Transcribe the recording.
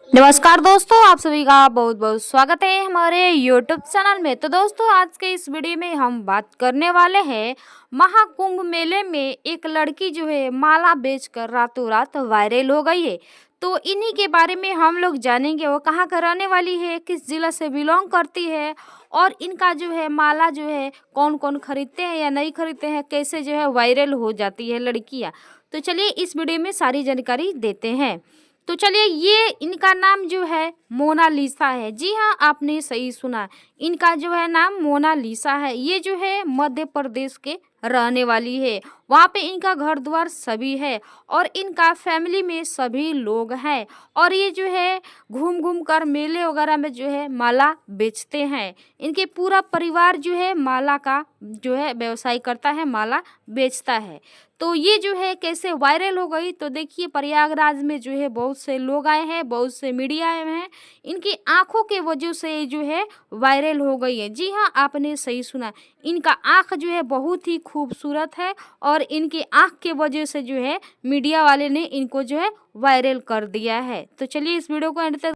नमस्कार दोस्तों, आप सभी का बहुत बहुत स्वागत है हमारे YouTube चैनल में। तो दोस्तों, आज के इस वीडियो में हम बात करने वाले हैं महाकुंभ मेले में एक लड़की जो है माला बेचकर रातों रात वायरल हो गई है। तो इन्हीं के बारे में हम लोग जानेंगे, वो कहाँ का रहने वाली है, किस जिला से बिलोंग करती है और इनका जो है माला जो है कौन कौन खरीदते हैं या नहीं खरीदते हैं, कैसे जो है वायरल हो जाती है लड़कियाँ। तो चलिए इस वीडियो में सारी जानकारी देते हैं। तो चलिए, ये इनका नाम जो है मोनालिसा है। जी हाँ, आपने सही सुना, इनका जो है नाम मोनालिसा है। ये जो है मध्य प्रदेश के रहने वाली है। वहाँ पे इनका घर द्वार सभी है और इनका फैमिली में सभी लोग हैं और ये जो है घूम घूम कर मेले वगैरह में जो है माला बेचते हैं। इनके पूरा परिवार जो है माला का जो है व्यवसाय करता है, माला बेचता है। तो ये जो है कैसे वायरल हो गई, तो देखिए प्रयागराज में जो है बहुत से लोग आए हैं, बहुत से मीडिया आए हैं, इनकी आंखों के वजह से जो है वायरल हो गई है। जी हाँ, आपने सही सुना, इनका आंख जो है बहुत ही खूबसूरत है और इनकी आंख के वजह से जो है मीडिया वाले ने इनको जो है वायरल कर दिया है। तो चलिए इस वीडियो को एंड तक